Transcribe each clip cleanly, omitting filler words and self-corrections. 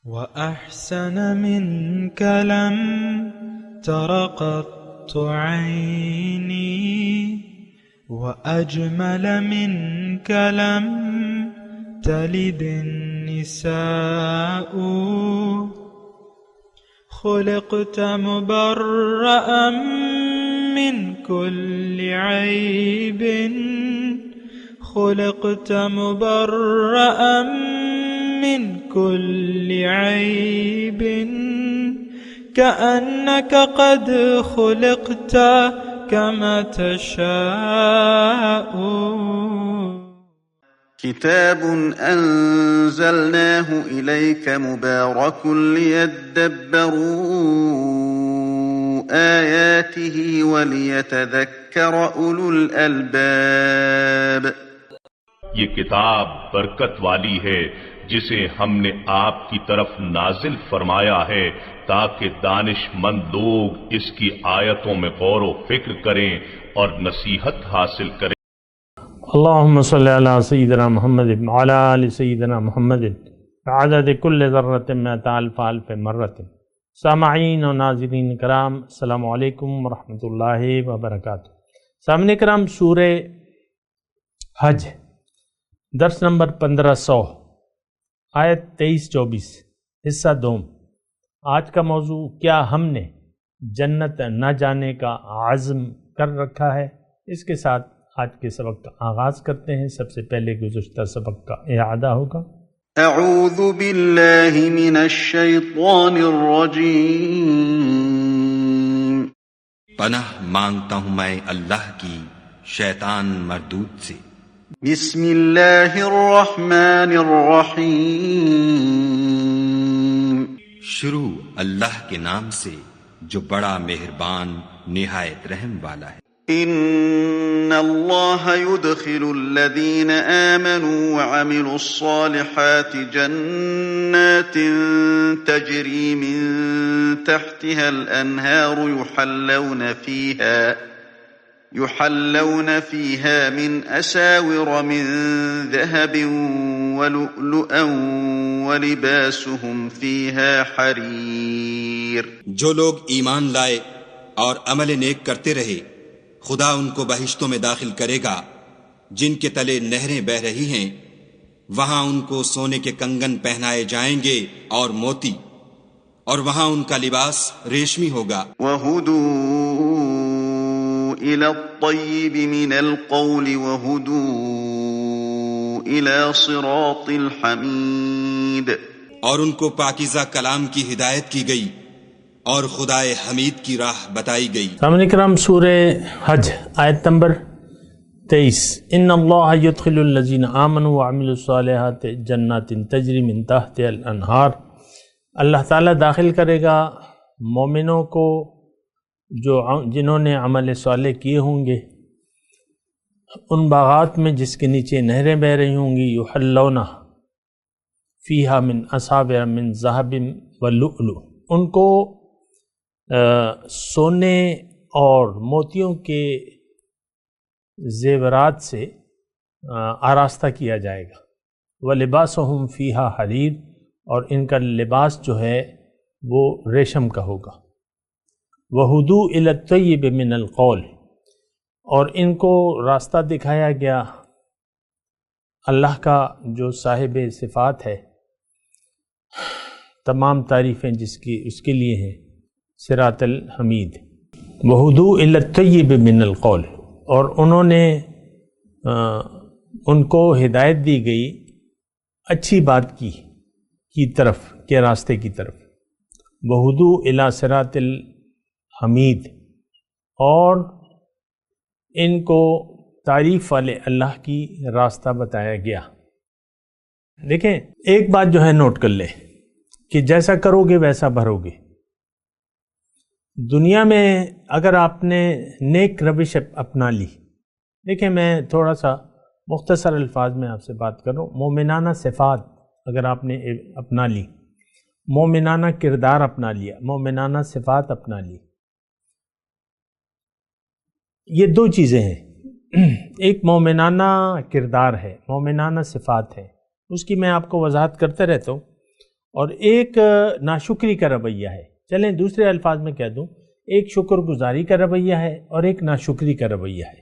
وأحسن منك لم تر قط عيني وأجمل منك لم تلد النساء خلقت مبرأ من كل عيب خلقت مبرأ من كل عيب كأنك قد خلقت كما تشاء. كتاب أنزلناه إليك مبارك ليدبروا آياته وليتذكر أولو الألباب. یہ کتاب برکت والی ہے جسے ہم نے آپ کی طرف نازل فرمایا ہے تاکہ دانش مند لوگ اس کی آیتوں میں غور و فکر کریں اور نصیحت حاصل کریں. اللہم صلی علی سیدنا محمد وعلی آل سیدنا محمد بعدد کل ذرۃ مئۃ الف الف مرۃ. سامعین و ناظرین کرام، السلام علیکم ورحمۃ اللہ وبرکاتہ. سامعین کرام، سورہ حج درس نمبر 1500 آیت 23-24 حصہ دوم. آج کا موضوع، کیا ہم نے جنت نہ جانے کا عزم کر رکھا ہے؟ اس کے ساتھ آج کے سبق کا آغاز کرتے ہیں. سب سے پہلے گزشتہ سبق کا اعادہ ہوگا. اعوذ باللہ من الشیطان الرجیم. پناہ مانگتا ہوں میں اللہ کی شیطان مردود سے. بسم اللہ الرحمن الرحیم. شروع اللہ کے نام سے جو بڑا مہربان نہایت رحم والا ہے. ان اللہ يدخل الذین آمنوا وعملوا الصالحات جنات تجری من تحتها الانہار يحلون فيها من أساور من ذهب ولؤلؤا ولباسهم فيها حرير. جو لوگ ایمان لائے اور عمل نیک کرتے رہے، خدا ان کو بہشتوں میں داخل کرے گا جن کے تلے نہریں بہ رہی ہیں. وہاں ان کو سونے کے کنگن پہنائے جائیں گے اور موتی، اور وہاں ان کا لباس ریشمی ہوگا. إلى الطيب من القول وهدوا إلى صراط الحميد. اور ان کو پاکیزہ کلام کی ہدایت کی گئی اور خدائے حمید کی راہ بتائی گئی. سامعین کرام، سورہ حج آیت نمبر 23. ان اللہ يدخل الذین آمنوا وعملوا الصالحات جنات تجری من تحتها الانہار. اللہ تعالیٰ داخل کرے گا مومنوں کو جنہوں نے عمل صالح کیے ہوں گے ان باغات میں جس کے نیچے نہریں بہ رہی ہوں گی. یحلون فیہا من اصابع من ذہب ولؤلؤ. ان کو سونے اور موتیوں کے زیورات سے آراستہ کیا جائے گا. ولباسہم فیہا حریر. اور ان کا لباس جو ہے وہ ریشم کا ہوگا. وَهُدُوا إِلَى الطَّيِّبِ مِنَ الْقَوْلِ. اور ان کو راستہ دکھایا گیا اللہ کا جو صاحب صفات ہے، تمام تعریفیں جس کی اس کے لیے ہیں، صراط الحمید. وَهُدُوا إِلَى الطَّيِّبِ مِنَ الْقَوْلِ. اور انہوں نے ان کو ہدایت دی گئی اچھی بات کی طرف، کے راستے کی طرف. وَهُدُوا إِلَى صراط حمید. اور ان کو تعریف والے اللہ کی راستہ بتایا گیا. دیکھیں، ایک بات جو ہے نوٹ کر لیں کہ جیسا کرو گے ویسا بھرو گے. دنیا میں اگر آپ نے نیک روش اپنا لی، دیکھیں میں تھوڑا سا مختصر الفاظ میں آپ سے بات کر رہا ہوں. مومنانہ صفات اگر آپ نے اپنا لی، مومنانہ کردار اپنا لیا، مومنانہ صفات اپنا لی، یہ دو چیزیں ہیں. ایک مومنانہ کردار ہے، مومنانہ صفات ہے، اس کی میں آپ کو وضاحت کرتے رہتا ہوں. اور ایک ناشکری کا رویہ ہے. چلیں دوسرے الفاظ میں کہہ دوں، ایک شکر گزاری کا رویہ ہے اور ایک ناشکری کا رویہ ہے.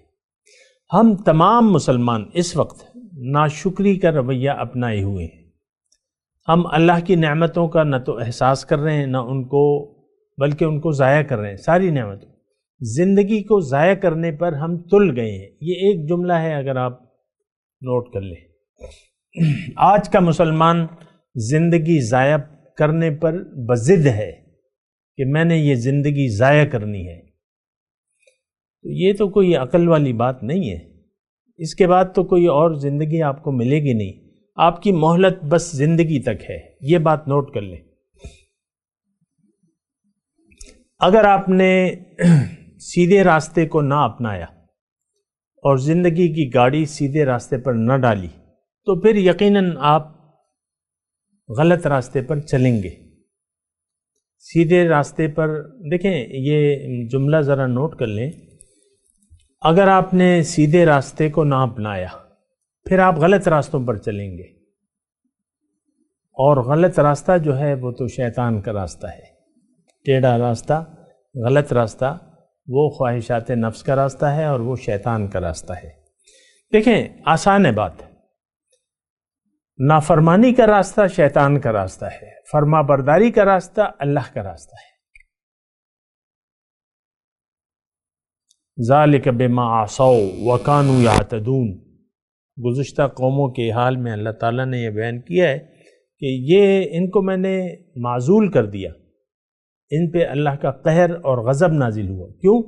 ہم تمام مسلمان اس وقت ناشکری کا رویہ اپنائے ہوئے ہیں. ہم اللہ کی نعمتوں کا نہ تو احساس کر رہے ہیں نہ ان کو، بلکہ ان کو ضائع کر رہے ہیں. ساری نعمتوں، زندگی کو ضائع کرنے پر ہم تل گئے ہیں. یہ ایک جملہ ہے، اگر آپ نوٹ کر لیں. آج کا مسلمان زندگی ضائع کرنے پر بضد ہے کہ میں نے یہ زندگی ضائع کرنی ہے. یہ تو کوئی عقل والی بات نہیں ہے. اس کے بعد تو کوئی اور زندگی آپ کو ملے گی نہیں. آپ کی مہلت بس زندگی تک ہے. یہ بات نوٹ کر لیں. اگر آپ نے سیدھے راستے کو نہ اپنایا اور زندگی کی گاڑی سیدھے راستے پر نہ ڈالی تو پھر یقیناً آپ غلط راستے پر چلیں گے. سیدھے راستے پر دیکھیں، یہ جملہ ذرا نوٹ کر لیں. اگر آپ نے سیدھے راستے کو نہ اپنایا پھر آپ غلط راستوں پر چلیں گے، اور غلط راستہ جو ہے وہ تو شیطان کا راستہ ہے. ٹیڑھا راستہ، غلط راستہ، وہ خواہشات نفس کا راستہ ہے اور وہ شیطان کا راستہ ہے. دیکھیں آسان ہے بات. نافرمانی کا راستہ شیطان کا راستہ ہے، فرما برداری کا راستہ اللہ کا راستہ ہے. ذالک بما عصوا وکانوا یعتدون. گزشتہ قوموں کے حال میں اللہ تعالیٰ نے یہ بیان کیا ہے کہ یہ ان کو میں نے معزول کر دیا، ان پہ اللہ کا قہر اور غضب نازل ہوا. کیوں؟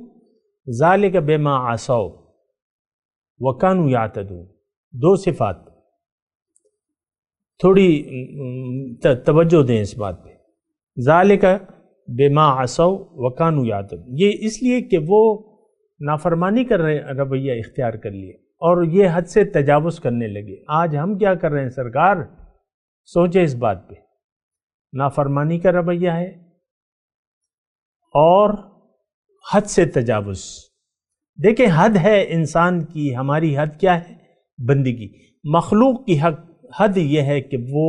ذالک بما عصوا وکانوا یعتدون. دو صفات، تھوڑی توجہ دیں اس بات پہ. ذالک بما عصوا وکانوا یعتدون، یہ اس لیے کہ وہ نافرمانی کا رویہ اختیار کر لیے اور یہ حد سے تجاوز کرنے لگے. آج ہم کیا کر رہے ہیں سرکار؟ سوچیں اس بات پہ. نافرمانی کا رویہ ہے اور حد سے تجاوز. دیکھیں حد ہے انسان کی، ہماری حد کیا ہے؟ بندگی. مخلوق کی حد یہ ہے کہ وہ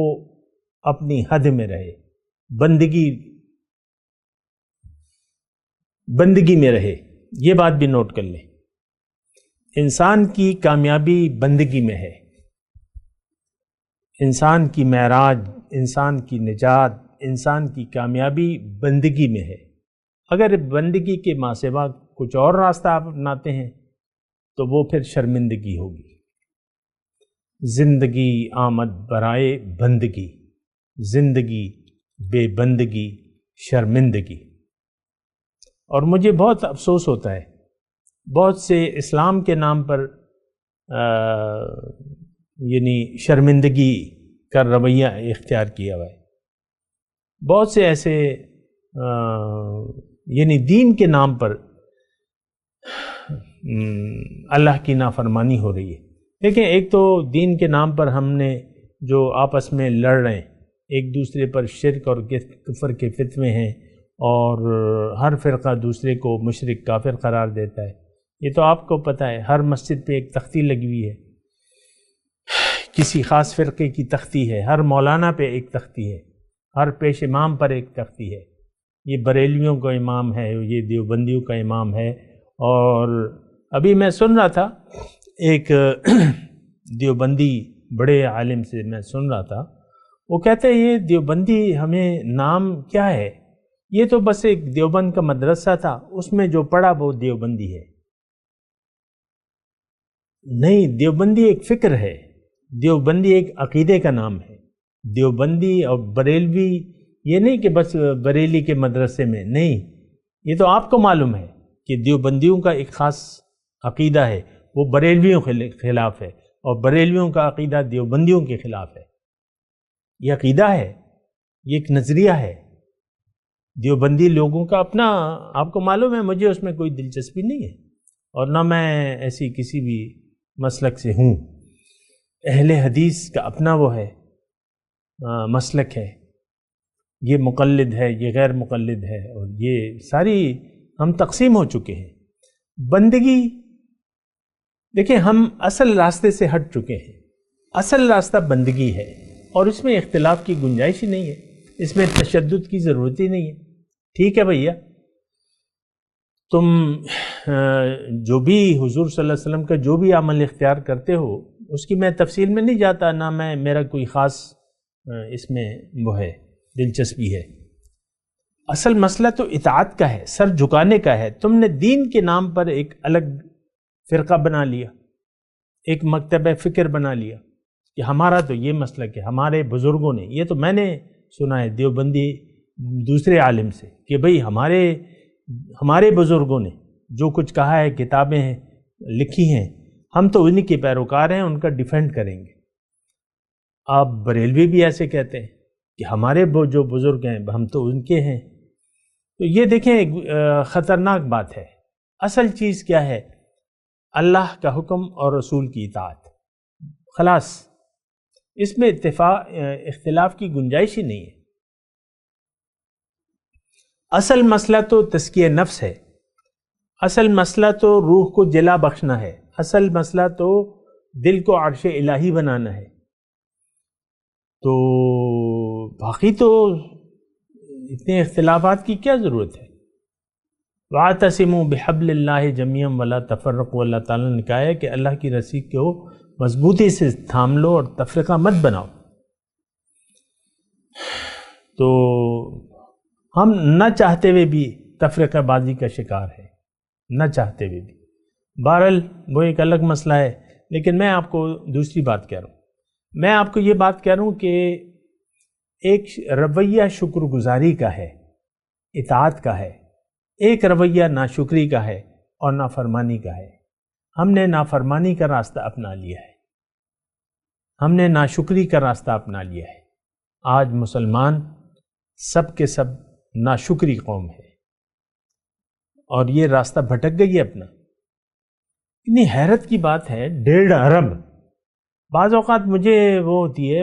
اپنی حد میں رہے، بندگی میں رہے. یہ بات بھی نوٹ کر لیں. انسان کی کامیابی بندگی میں ہے. انسان کی معراج، انسان کی نجات، انسان کی کامیابی بندگی میں ہے. اگر بندگی کے ماں سوا کچھ اور راستہ آپ اپناتے ہیں تو وہ پھر شرمندگی ہوگی. زندگی آمد برائے بندگی، زندگی بے بندگی شرمندگی. اور مجھے بہت افسوس ہوتا ہے، بہت سے اسلام کے نام پر یعنی شرمندگی کا رویہ اختیار کیا ہوا ہے. بہت سے ایسے یعنی دین کے نام پر اللہ کی نافرمانی ہو رہی ہے. دیکھیں ایک تو دین کے نام پر ہم نے جو آپس میں لڑ رہے ہیں، ایک دوسرے پر شرک اور کفر کے فتوے ہیں اور ہر فرقہ دوسرے کو مشرک کافر قرار دیتا ہے. یہ تو آپ کو پتہ ہے، ہر مسجد پہ ایک تختی لگی ہوئی ہے، کسی خاص فرقے کی تختی ہے. ہر مولانا پہ ایک تختی ہے، ہر پیش امام پر ایک تختی ہے. یہ بریلویوں کا امام ہے، یہ دیوبندیوں کا امام ہے. اور ابھی میں سن رہا تھا ایک دیوبندی بڑے عالم سے میں سن رہا تھا، وہ کہتے ہیں یہ دیوبندی ہمیں نام کیا ہے، یہ تو بس ایک دیوبند کا مدرسہ تھا، اس میں جو پڑھا وہ دیوبندی ہے. نہیں، دیوبندی ایک فکر ہے، دیوبندی ایک عقیدے کا نام ہے. دیوبندی اور بریلوی یہ نہیں کہ بس بریلی کے مدرسے میں، نہیں، یہ تو آپ کو معلوم ہے کہ دیوبندیوں کا ایک خاص عقیدہ ہے، وہ بریلویوں کے خلاف ہے، اور بریلویوں کا عقیدہ دیوبندیوں کے خلاف ہے. یہ عقیدہ ہے، یہ ایک نظریہ ہے دیوبندی لوگوں کا اپنا. آپ کو معلوم ہے مجھے اس میں کوئی دلچسپی نہیں ہے اور نہ میں ایسی کسی بھی مسلک سے ہوں. اہل حدیث کا اپنا وہ ہے مسلک ہے، یہ مقلد ہے، یہ غیر مقلد ہے، اور یہ ساری ہم تقسیم ہو چکے ہیں. بندگی دیکھیں ہم اصل راستے سے ہٹ چکے ہیں. اصل راستہ بندگی ہے اور اس میں اختلاف کی گنجائش ہی نہیں ہے. اس میں تشدد کی ضرورت ہی نہیں ہے. ٹھیک ہے بھیا، تم جو بھی حضور صلی اللہ علیہ وسلم کا جو بھی عمل اختیار کرتے ہو اس کی میں تفصیل میں نہیں جاتا، نہ میرا کوئی خاص اس میں وہ ہے دلچسپی ہے. اصل مسئلہ تو اطاعت کا ہے، سر جھکانے کا ہے. تم نے دین کے نام پر ایک الگ فرقہ بنا لیا، ایک مکتبہ فکر بنا لیا کہ ہمارا تو یہ مسئلہ کہ ہمارے بزرگوں نے، یہ تو میں نے سنا ہے دیوبندی دوسرے عالم سے کہ بھئی ہمارے بزرگوں نے جو کچھ کہا ہے، کتابیں ہیں لکھی ہیں، ہم تو انہی کے پیروکار ہیں، ان کا ڈیفینڈ کریں گے. آپ بریلوی بھی ایسے کہتے ہیں کہ ہمارے جو بزرگ ہیں ہم تو ان کے ہیں. تو یہ دیکھیں ایک خطرناک بات ہے. اصل چیز کیا ہے؟ اللہ کا حکم اور رسول کی اطاعت، خلاص. اس میں اختلاف کی گنجائش ہی نہیں ہے. اصل مسئلہ تو تزکیہ نفس ہے، اصل مسئلہ تو روح کو جلا بخشنا ہے، اصل مسئلہ تو دل کو عرش الہی بنانا ہے. تو باقی تو اتنے اختلافات کی کیا ضرورت ہے؟ وَاعْتَصِمُوا بِحَبْلِ اللَّهِ جَمِيعًا وَلَا تَفَرَّقُوا. اللہ تعالیٰ نے کہا ہے کہ اللہ کی رسی کو مضبوطی سے تھام لو اور تفرقہ مت بناؤ. تو ہم نہ چاہتے ہوئے بھی تفرقہ بازی کا شکار ہے، نہ چاہتے ہوئے بھی. بہرحال وہ ایک الگ مسئلہ ہے. لیکن میں آپ کو دوسری بات کہہ رہا ہوں. میں آپ کو یہ بات کہہ رہا ہوں کہ ایک رویہ شکر گزاری کا ہے، اطاعت کا ہے، ایک رویہ ناشکری کا ہے اور نافرمانی کا ہے. ہم نے نافرمانی کا راستہ اپنا لیا ہے، ہم نے ناشکری کا راستہ اپنا لیا ہے. آج مسلمان سب کے سب ناشکری قوم ہے اور یہ راستہ بھٹک گئی ہے اپنا. اتنی حیرت کی بات ہے، 1.5 ارب. بعض اوقات مجھے وہ ہوتی ہے،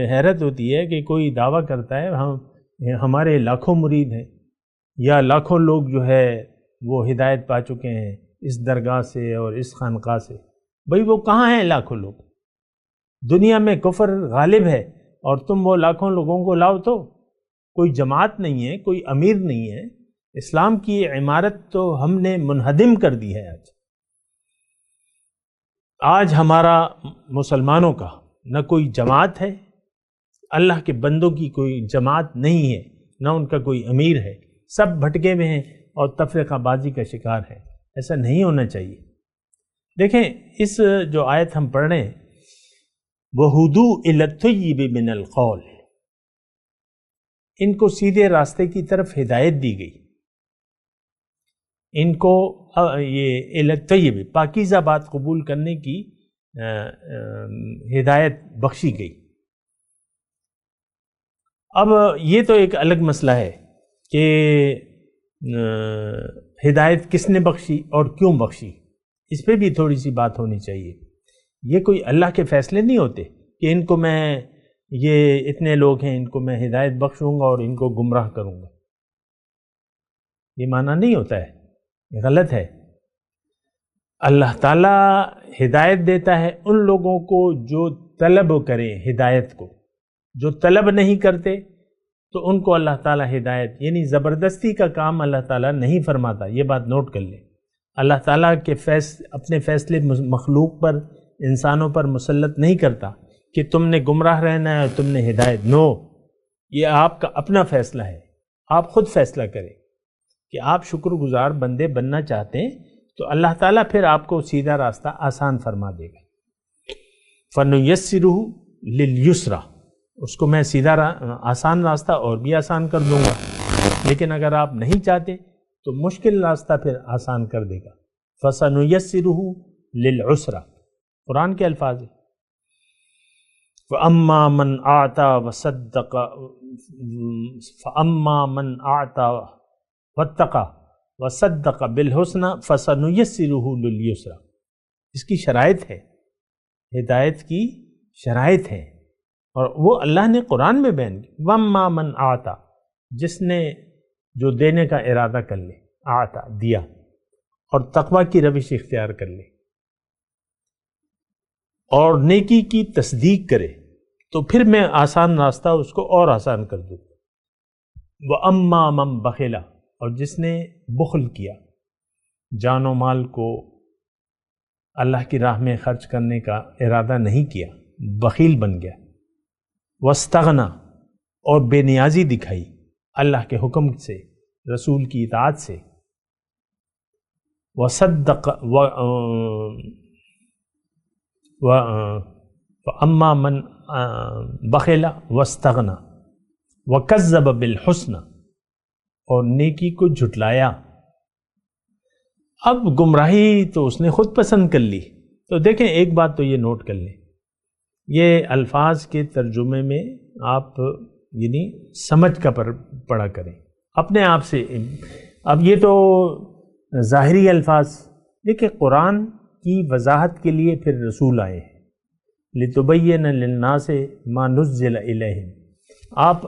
حیرت ہوتی ہے کہ کوئی دعویٰ کرتا ہے ہمارے لاکھوں مرید ہیں یا لاکھوں لوگ جو ہے وہ ہدایت پا چکے ہیں اس درگاہ سے اور اس خانقاہ سے. بھئی وہ کہاں ہیں لاکھوں لوگ؟ دنیا میں کفر غالب ہے اور تم وہ لاکھوں لوگوں کو لاؤ تو کوئی جماعت نہیں ہے، کوئی امیر نہیں ہے. اسلام کی عمارت تو ہم نے منہدم کر دی ہے. آج ہمارا مسلمانوں کا نہ کوئی جماعت ہے، اللہ کے بندوں کی کوئی جماعت نہیں ہے، نہ ان کا کوئی امیر ہے. سب بھٹکے ہوئے ہیں اور تفرقہ بازی کا شکار ہے. ایسا نہیں ہونا چاہیے. دیکھیں اس جو آیت ہم پڑھ رہے ہیں، وَهُدُوا إِلَى الطَّيِّبِ مِنَ الْقَوْلِ، ان کو سیدھے راستے کی طرف ہدایت دی گئی. ان کو یہ إِلَى الطَّيِّبِ پاکیزہ بات قبول کرنے کی ہدایت بخشی گئی. اب یہ تو ایک الگ مسئلہ ہے کہ ہدایت کس نے بخشی اور کیوں بخشی، اس پہ بھی تھوڑی سی بات ہونی چاہیے. یہ کوئی اللہ کے فیصلے نہیں ہوتے کہ ان کو میں یہ اتنے لوگ ہیں ان کو میں ہدایت بخشوں گا اور ان کو گمراہ کروں گا. یہ معنی نہیں ہوتا ہے، یہ غلط ہے. اللہ تعالیٰ ہدایت دیتا ہے ان لوگوں کو جو طلب کریں ہدایت کو. جو طلب نہیں کرتے تو ان کو اللہ تعالیٰ ہدایت، یعنی زبردستی کا کام اللہ تعالیٰ نہیں فرماتا. یہ بات نوٹ کر لیں. اللہ تعالیٰ کے اپنے فیصلے مخلوق پر، انسانوں پر مسلط نہیں کرتا کہ تم نے گمراہ رہنا ہے اور تم نے ہدایت. نو، یہ آپ کا اپنا فیصلہ ہے. آپ خود فیصلہ کریں کہ آپ شکر گزار بندے بننا چاہتے ہیں تو اللہ تعالیٰ پھر آپ کو سیدھا راستہ آسان فرما دے گا. فَنُيَسِّرُهُ لِلْيُسْرَى، اس کو میں سیدھا آسان راستہ اور بھی آسان کر دوں گا. لیکن اگر آپ نہیں چاہتے تو مشکل راستہ پھر آسان کر دے گا. فَسَنُيَسِّرُهُ لِلْعُسْرَى، قرآن کے الفاظ ہیں. فَأَمَّا مَنْ أَعْطَى وَصَدَّقَ فَأَمَّا مَنْ أَعْطَى وَاتَّقَى وَصَدَّقَ بِالْحُسْنَى فَسَنُيَسِّرُهُ لِلْيُسْرَى. اس کی شرائط ہے، ہدایت کی شرائط ہیں اور وہ اللہ نے قرآن میں بیان کی. وَأَمَّا مَنْ أَعْطَى، جس نے جو دینے کا ارادہ کر لے، آتا دیا، اور تقوی کی روش اختیار کر لے اور نیکی کی تصدیق کرے تو پھر میں آسان راستہ اس کو اور آسان کر دوں. وَأَمَّا مَن بَخِلَ، اور جس نے بخل کیا، جان و مال کو اللہ کی راہ میں خرچ کرنے کا ارادہ نہیں کیا، بخیل بن گیا، وَاسْتَغْنَى، اور بے نیازی دکھائی اللہ کے حکم سے، رسول کی اطاعت سے، وَصَدَّقَ وَأَمَّا مَن بَخِلَ وَاسْتَغْنَى وَكَذَّبَ بِالْحُسْنَى، اور نیکی کو جھٹلایا۔ اب گمراہی تو اس نے خود پسند کر لی۔ تو دیکھیں ایک بات تو یہ نوٹ کر لیں، یہ الفاظ کے ترجمے میں آپ یعنی سمجھ کر پڑھا کریں اپنے آپ سے۔ اب یہ تو ظاہری الفاظ، دیکھیں قرآن کی وضاحت کے لیے پھر رسول آئے ہیں، لِتُبَيِّنَ لِلنَّاسِ مَا نُزِّلَ إِلَيْهِمْ۔ آپ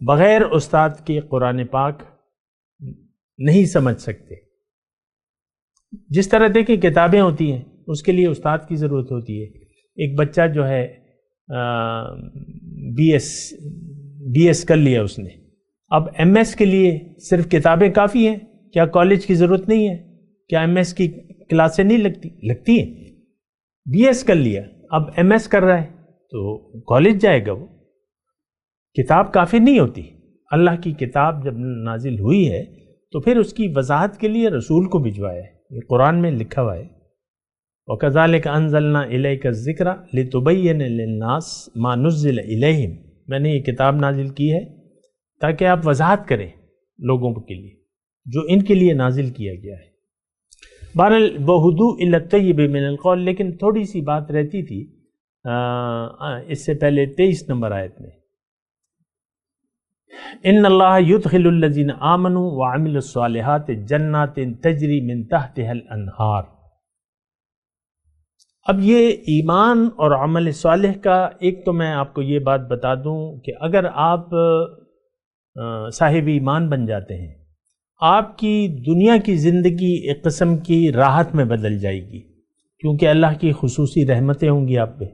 بغیر استاد کے قرآن پاک نہیں سمجھ سکتے۔ جس طرح دیکھیں کتابیں ہوتی ہیں اس کے لیے استاد کی ضرورت ہوتی ہے۔ ایک بچہ جو ہے بی ایس کر لیا اس نے، اب ایم ایس کے لیے صرف کتابیں کافی ہیں؟ کیا کالج کی ضرورت نہیں ہے؟ کیا ایم ایس کی کلاسیں نہیں لگتی ہیں؟ بی ایس کر لیا، اب ایم ایس کر رہا ہے تو کالج جائے گا وہ۔ کتاب کافی نہیں ہوتی، اللہ کی کتاب جب نازل ہوئی ہے تو پھر اس کی وضاحت کے لیے رسول کو بھجوایا ہے، یہ قرآن میں لکھا ہوا ہے۔ وَكَذَلِكَ أَنزَلْنَا إِلَيْكَ الذِّكْرَ لِتُبَيِّنَ لِلنَّاسِ مَا نُزِّلَ إِلَيْهِمْ، میں نے یہ کتاب نازل کی ہے تاکہ آپ وضاحت کریں لوگوں کے لیے جو ان کے لیے نازل کیا گیا ہے۔ بہرحال وَهُدُوء إِلَى الطَّيِّبِ مِنَ الْقَوْلِ، لیکن تھوڑی سی بات رہتی تھی اس سے پہلے 23 نمبر آیت میں، ان اللہ یدخل الذین آمنوا وعملوا الصالحات جنات تجری من تحتها الانہار۔ اب یہ ایمان اور عمل صالح کا ایک تو میں آپ کو یہ بات بتا دوں کہ اگر آپ صاحب ایمان بن جاتے ہیں، آپ کی دنیا کی زندگی ایک قسم کی راحت میں بدل جائے گی، کیونکہ اللہ کی خصوصی رحمتیں ہوں گی آپ پہ۔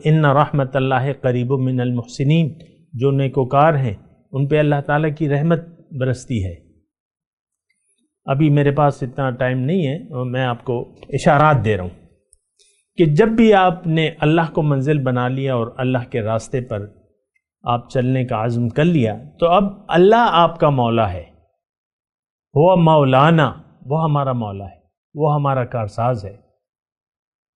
ان رحمت اللہ قریب من المحسنین، جو نیکوکار ہیں ان پہ اللہ تعالیٰ کی رحمت برستی ہے۔ ابھی میرے پاس اتنا ٹائم نہیں ہے اور میں آپ کو اشارات دے رہا ہوں کہ جب بھی آپ نے اللہ کو منزل بنا لیا اور اللہ کے راستے پر آپ چلنے کا عزم کر لیا تو اب اللہ آپ کا مولا ہے، وہ مولانا، وہ ہمارا مولا ہے، وہ ہمارا کارساز ہے۔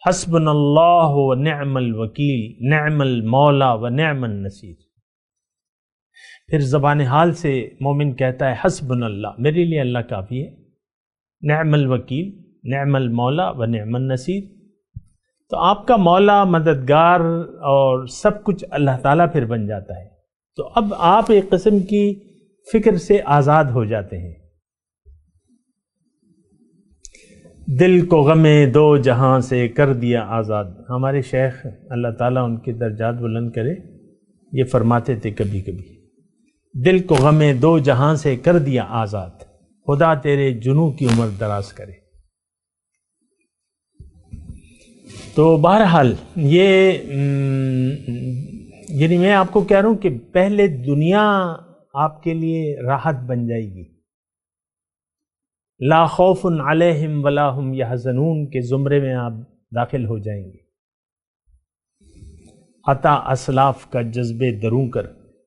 حسبنا اللہ و نعم الوکیل، نعم المولا و نعم النصیر۔ پھر زبان حال سے مومن کہتا ہے حسبنا اللہ، میرے لیے اللہ کافی ہے، نعم الوکیل، نعم المولا و نعم النصیر۔ تو آپ کا مولا، مددگار اور سب کچھ اللہ تعالیٰ پھر بن جاتا ہے۔ تو اب آپ ایک قسم کی فکر سے آزاد ہو جاتے ہیں۔ دل کو غم دو جہاں سے کر دیا آزاد، ہمارے شیخ اللہ تعالیٰ ان کے درجات بلند کرے، یہ فرماتے تھے کبھی کبھی، دل کو غم دو جہاں سے کر دیا آزاد، خدا تیرے جنوں کی عمر دراز کرے۔ تو بہرحال یہ یعنی میں آپ کو کہہ رہا ہوں کہ پہلے دنیا آپ کے لیے راحت بن جائے گی، لا خوف علیہم ولا ہم یحزنون کے زمرے میں آپ داخل ہو جائیں گے۔ عطا اسلاف کا جذبے دروں کر،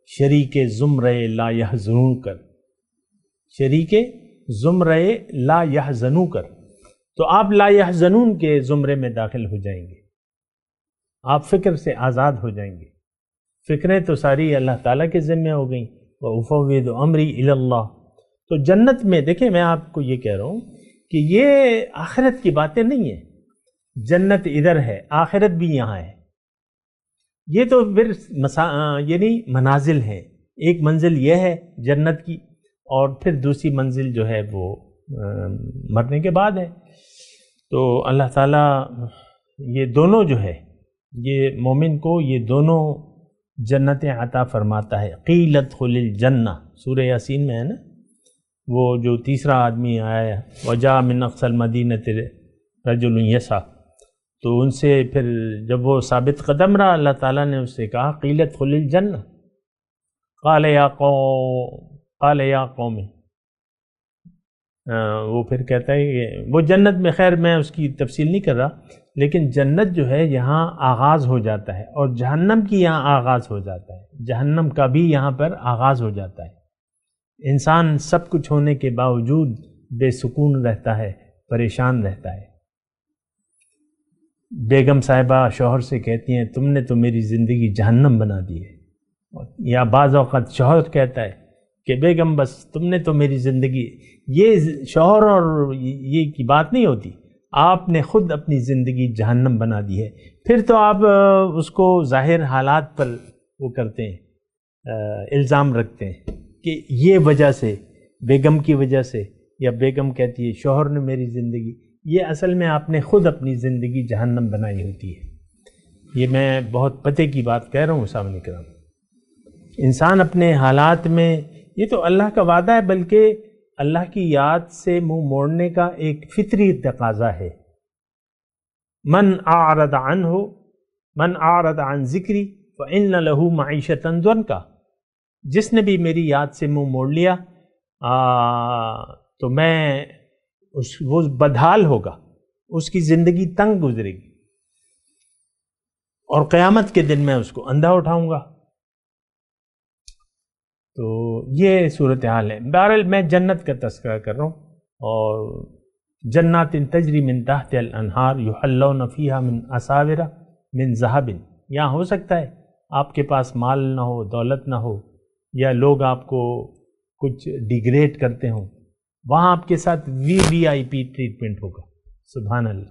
شریک زمرے لا یحزنون کر، شریک زمرے لا یحزنون کر، تو آپ لا یحزنون کے زمرے میں داخل ہو جائیں گے، آپ فکر سے آزاد ہو جائیں گے۔ فکریں تو ساری اللہ تعالیٰ کے ذمہ ہو گئیں، وَأُفَوِّضُ أَمْرِي إِلَى اللَّهِ۔ تو جنت میں دیکھیں میں آپ کو یہ کہہ رہا ہوں کہ یہ آخرت کی باتیں نہیں ہیں، جنت ادھر ہے، آخرت بھی یہاں ہے۔ یہ تو پھر یعنی منازل ہیں، ایک منزل یہ ہے جنت کی اور پھر دوسری منزل جو ہے وہ مرنے کے بعد ہے۔ تو اللہ تعالیٰ یہ دونوں جو ہے یہ مومن کو یہ دونوں جنتیں عطا فرماتا ہے۔ قیل ادخل الجنہ، سورہ یاسین میں ہے نا، وہ جو تیسرا آدمی آیا ہے وجاء من اقصى المدینة رجل یسعی، تو ان سے پھر جب وہ ثابت قدم رہا اللہ تعالیٰ نے اس سے کہا قیل ادخل الجنہ، قال یا قوم قال یا قوم، وہ پھر کہتا ہے کہ وہ جنت میں، خیر میں اس کی تفصیل نہیں کر رہا، لیکن جنت جو ہے یہاں آغاز ہو جاتا ہے اور جہنم کی یہاں آغاز ہو جاتا ہے، جہنم کا بھی یہاں پر آغاز ہو جاتا ہے۔ انسان سب کچھ ہونے کے باوجود بے سکون رہتا ہے، پریشان رہتا ہے۔ بیگم صاحبہ شوہر سے کہتی ہیں تم نے تو میری زندگی جہنم بنا دی ہے، یا بعض اوقات شوہر کہتا ہے کہ بیگم بس تم نے تو میری زندگی، یہ شوہر اور یہ کی بات نہیں ہوتی، آپ نے خود اپنی زندگی جہنم بنا دی ہے۔ پھر تو آپ اس کو ظاہر حالات پر وہ کرتے ہیں، الزام رکھتے ہیں کہ یہ وجہ سے، بیگم کی وجہ سے، یا بیگم کہتی ہے شوہر نے میری زندگی، یہ اصل میں آپ نے خود اپنی زندگی جہنم بنائی ہوتی ہے۔ یہ میں بہت پتے کی بات کہہ رہا ہوں سامنے کرام۔ انسان اپنے حالات میں، یہ تو اللہ کا وعدہ ہے، بلکہ اللہ کی یاد سے منہ موڑنے کا ایک فطری تقاضا ہے۔ من اعرض عن ذکری فإن له معیشۃ ضنکا، جس نے بھی میری یاد سے منہ موڑ لیا تو میں وہ بدحال ہوگا، اس کی زندگی تنگ گزرے گی، اور قیامت کے دن میں اس کو اندھا اٹھاؤں گا۔ تو یہ صورتحال ہے۔ بہرحال میں جنت کا تذکرہ کر رہا ہوں، اور جنات تجری من تحت الانہار یحلون فیہا من اساور من ذہب، یہاں ہو سکتا ہے آپ کے پاس مال نہ ہو، دولت نہ ہو، یا لوگ آپ کو کچھ ڈیگریڈ کرتے ہوں، وہاں آپ کے ساتھ VIP ٹریٹمنٹ ہوگا۔ سبحان اللہ،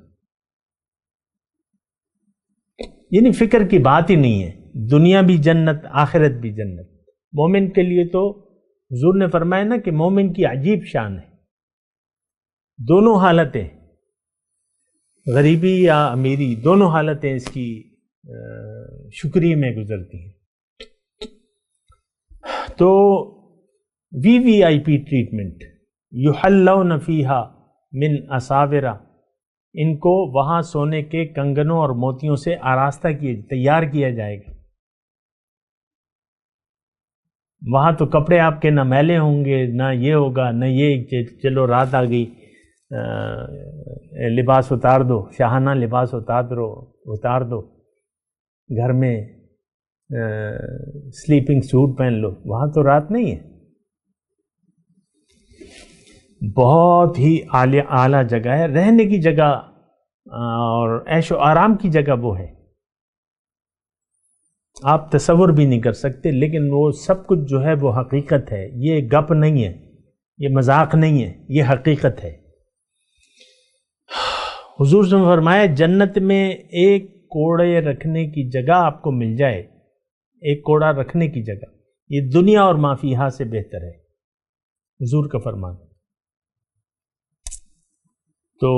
یعنی فکر کی بات ہی نہیں ہے، دنیا بھی جنت، آخرت بھی جنت۔ مومن کے لیے تو حضور نے فرمایا نا کہ مومن کی عجیب شان ہے، دونوں حالتیں، غریبی یا امیری، دونوں حالتیں اس کی شکریہ میں گزرتی ہیں۔ تو VIP ٹریٹمنٹ، یحلون فیہا من اساور، ان کو وہاں سونے کے کنگنوں اور موتیوں سے آراستہ تیار کیا جائے گا۔ وہاں تو کپڑے آپ کے نہ میلے ہوں گے، نہ یہ ہوگا، نہ یہ کہ چلو رات آ گئی لباس اتار دو، شاہانہ لباس اتار دو، گھر میں سلیپنگ سوٹ پہن لو، وہاں تو رات نہیں ہے۔ بہت ہی اعلیٰ جگہ ہے، رہنے کی جگہ اور عیش و آرام کی جگہ وہ ہے، آپ تصور بھی نہیں کر سکتے۔ لیکن وہ سب کچھ جو ہے وہ حقیقت ہے، یہ گپ نہیں ہے، یہ مذاق نہیں ہے، یہ حقیقت ہے۔ حضور نے فرمایا جنت میں ایک کوڑے رکھنے کی جگہ آپ کو مل جائے، ایک کوڑا رکھنے کی جگہ، یہ دنیا اور ما فیہا سے بہتر ہے، حضور کا فرمان۔ تو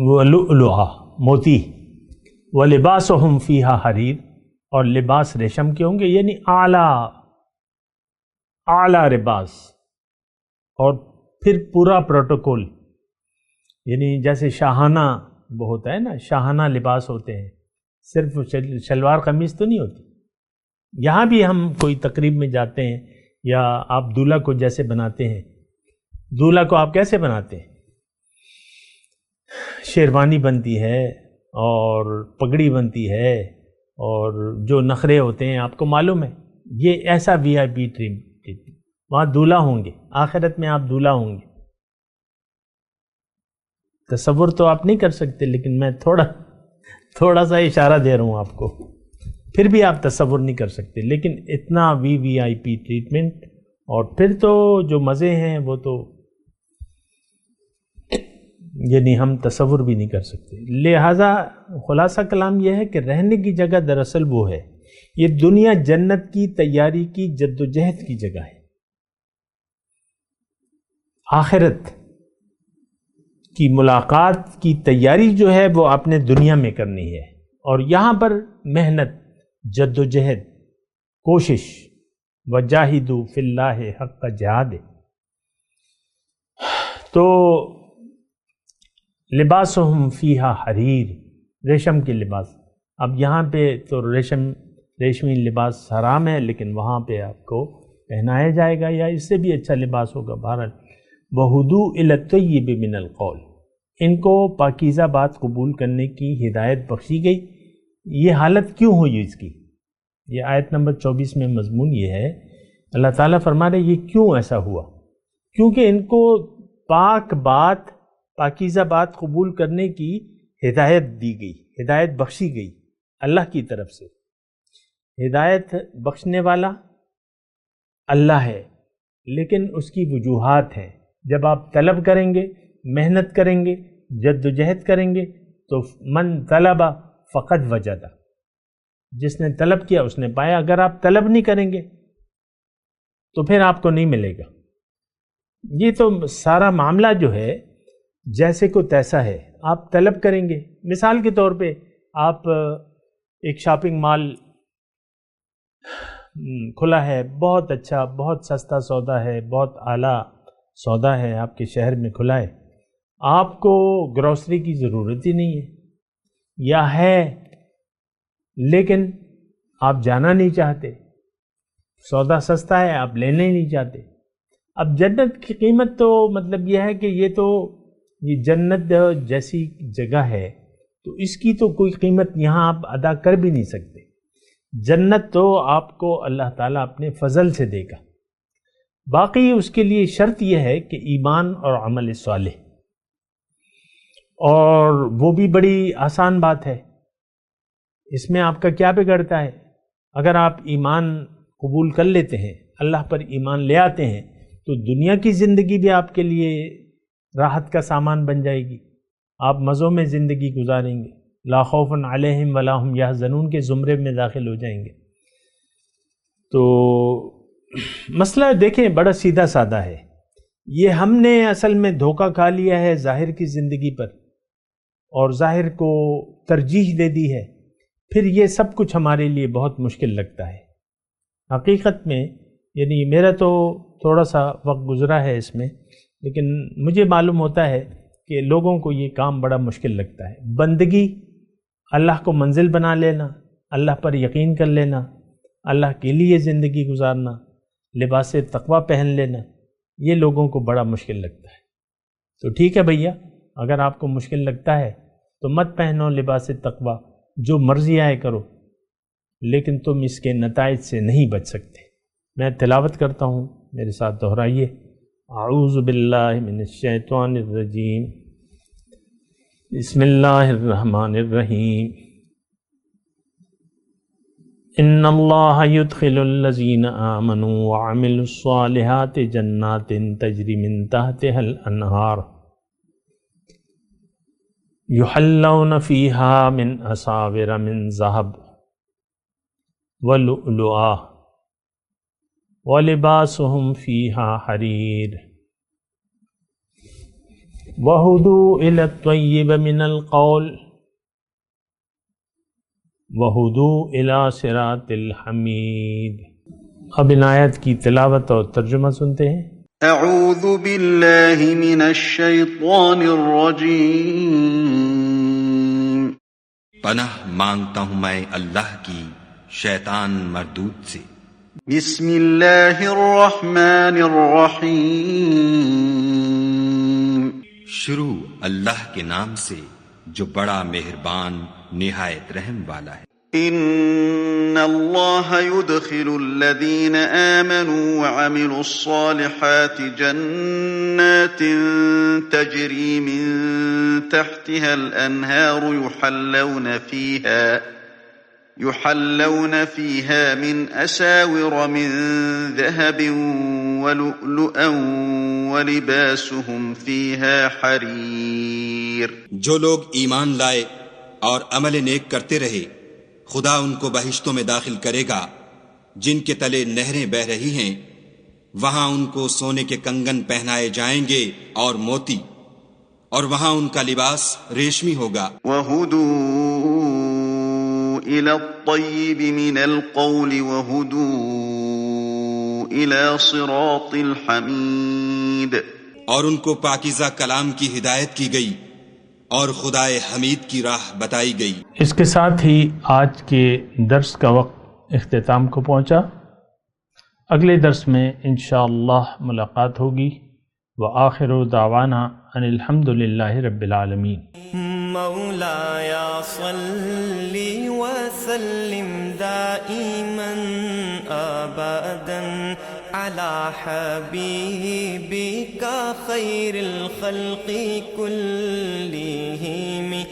وہ لؤلؤہ، موتی، وَلِبَاسُهُمْ فِيهَا حریر، اور لباس ریشم کے ہوں گے، یعنی اعلیٰ لباس، اور پھر پورا پروٹوکول، یعنی جیسے شاہانہ وہ ہوتا ہے نا، شاہانہ لباس ہوتے ہیں، صرف شلوار قمیص تو نہیں ہوتی۔ یہاں بھی ہم کوئی تقریب میں جاتے ہیں، یا آپ دولہا کو جیسے بناتے ہیں، دولہا کو آپ کیسے بناتے ہیں؟ شیروانی بنتی ہے اور پگڑی بنتی ہے اور جو نخرے ہوتے ہیں آپ کو معلوم ہے، یہ ایسا VIP ٹریٹمنٹ، وہاں دولہا ہوں گے، آخرت میں آپ دولہا ہوں گے۔ تصور تو آپ نہیں کر سکتے، لیکن میں تھوڑا سا اشارہ دے رہا ہوں آپ کو، پھر بھی آپ تصور نہیں کر سکتے، لیکن اتنا VIP ٹریٹمنٹ، اور پھر تو جو مزے ہیں وہ تو یعنی ہم تصور بھی نہیں کر سکتے۔ لہٰذا خلاصہ کلام یہ ہے کہ رہنے کی جگہ دراصل وہ ہے، یہ دنیا جنت کی تیاری کی جدوجہد کی جگہ ہے، آخرت کی ملاقات کی تیاری جو ہے وہ آپ نے دنیا میں کرنی ہے، اور یہاں پر محنت، جدوجہد، کوشش، وجاہدوا فی اللہ حق جہاد۔ تو لباسہم فیہا حریر، ریشم کے لباس۔ اب یہاں پہ تو ریشم ریشمی لباس حرام ہے لیکن وہاں پہ آپ کو پہنایا جائے گا یا اس سے بھی اچھا لباس ہوگا. بہرحال وَهُدُوا إِلَى الطَّيِّبِ مِنَ الْقَوْلِ، ان کو پاکیزہ بات قبول کرنے کی ہدایت بخشی گئی. یہ حالت کیوں ہوئی اس کی؟ یہ آیت نمبر 24 میں مضمون یہ ہے، اللہ تعالیٰ فرما رہے یہ کیوں ایسا ہوا؟ کیونکہ ان کو پاک بات، پاکیزہ بات قبول کرنے کی ہدایت دی گئی، ہدایت بخشی گئی اللہ کی طرف سے. ہدایت بخشنے والا اللہ ہے، لیکن اس کی وجوہات ہیں. جب آپ طلب کریں گے، محنت کریں گے، جد و جہد کریں گے تو من طلب فقد وجد، جس نے طلب کیا اس نے پایا. اگر آپ طلب نہیں کریں گے تو پھر آپ کو نہیں ملے گا. یہ تو سارا معاملہ جو ہے جیسے کو تیسا ہے. آپ طلب کریں گے، مثال کے طور پہ آپ ایک شاپنگ مال کھلا ہے، بہت اچھا، بہت سستا سودا ہے، بہت اعلیٰ سودا ہے، آپ کے شہر میں کھلا ہے. آپ کو گروسری کی ضرورت ہی نہیں ہے یا ہے لیکن آپ جانا نہیں چاہتے، سودا سستا ہے آپ لینا ہی نہیں چاہتے. اب جنت کی قیمت تو مطلب یہ ہے کہ یہ جنت جیسی جگہ ہے تو اس کی تو کوئی قیمت یہاں آپ ادا کر بھی نہیں سکتے. جنت تو آپ کو اللہ تعالیٰ اپنے فضل سے دے گا. باقی اس کے لیے شرط یہ ہے کہ ایمان اور عمل صالح، اور وہ بھی بڑی آسان بات ہے. اس میں آپ کا کیا بگڑتا ہے؟ اگر آپ ایمان قبول کر لیتے ہیں، اللہ پر ایمان لے آتے ہیں تو دنیا کی زندگی بھی آپ کے لیے راحت کا سامان بن جائے گی. آپ مزوں میں زندگی گزاریں گے، لا خوف علیہم ولا هم یحزنون کے زمرے میں داخل ہو جائیں گے. تو مسئلہ دیکھیں بڑا سیدھا سادہ ہے. یہ ہم نے اصل میں دھوکہ کھا لیا ہے ظاہر کی زندگی پر اور ظاہر کو ترجیح دے دی ہے، پھر یہ سب کچھ ہمارے لیے بہت مشکل لگتا ہے. حقیقت میں یعنی میرا تو تھوڑا سا وقت گزرا ہے اس میں، لیکن مجھے معلوم ہوتا ہے کہ لوگوں کو یہ کام بڑا مشکل لگتا ہے. بندگی، اللہ کو منزل بنا لینا، اللہ پر یقین کر لینا، اللہ کے لیے زندگی گزارنا، لباس تقوی پہن لینا، یہ لوگوں کو بڑا مشکل لگتا ہے. تو ٹھیک ہے بھیا، اگر آپ کو مشکل لگتا ہے تو مت پہنو لباس تقوی، جو مرضی آئے کرو، لیکن تم اس کے نتائج سے نہیں بچ سکتے. میں تلاوت کرتا ہوں، میرے ساتھ دہرائیے. اعوذ باللہ من الشیطان الرجیم، بسم اللہ الرحمن الرحیم. ان اللہ يدخل الذین آمنوا وعملوا الصالحات جنات تجری من تحتها الانہار یحلون فیہا من اساور من ذہب ولؤلؤا وَلِبَاسُهُمْ فِيهَا حَرِيرٌ وَهُدُوا إِلَى الطَّيِّبِ مِنَ الْقَوْلِ وَهُدُوا إِلَى صِرَاطِ الْحَمِيدِ. اب ان آیت کی تلاوت اور ترجمہ سنتے ہیں. اعوذ باللہ من الشیطان الرجیم. پناہ مانگتا ہوں میں اللہ کی شیطان مردود سے. بسم اللہ الرحمن الرحیم. شروع اللہ کے نام سے جو بڑا مہربان نہایت رحم والا ہے. ان اللہ يدخل الذین آمنوا وعملوا الصالحات جنات تجری من تحتها الانہار يحلون فيها من أساور من ذهب ولؤلؤا ولباسهم فيها حرير. جو لوگ ایمان لائے اور عمل نیک کرتے رہے، خدا ان کو بہشتوں میں داخل کرے گا جن کے تلے نہریں بہ رہی ہیں. وہاں ان کو سونے کے کنگن پہنائے جائیں گے اور موتی، اور وہاں ان کا لباس ریشمی ہوگا. وَهُدُوا إِلَى الطَّيِّبِ مِنَ الْقَوْلِ وَهُدُوا إِلَى صِرَاطِ الْحَمِيدِ. اور ان کو پاکیزہ کلام کی ہدایت کی گئی اور خدائے حمید کی راہ بتائی گئی. اس کے ساتھ ہی آج کے درس کا وقت اختتام کو پہنچا۔ اگلے درس میں انشاءاللہ ملاقات ہوگی۔ وآخر دعوانا ان الحمد للہ رب العالمین۔ مولاي صل وسلم دائما ابدا على حبيبك خير الخلق كلهم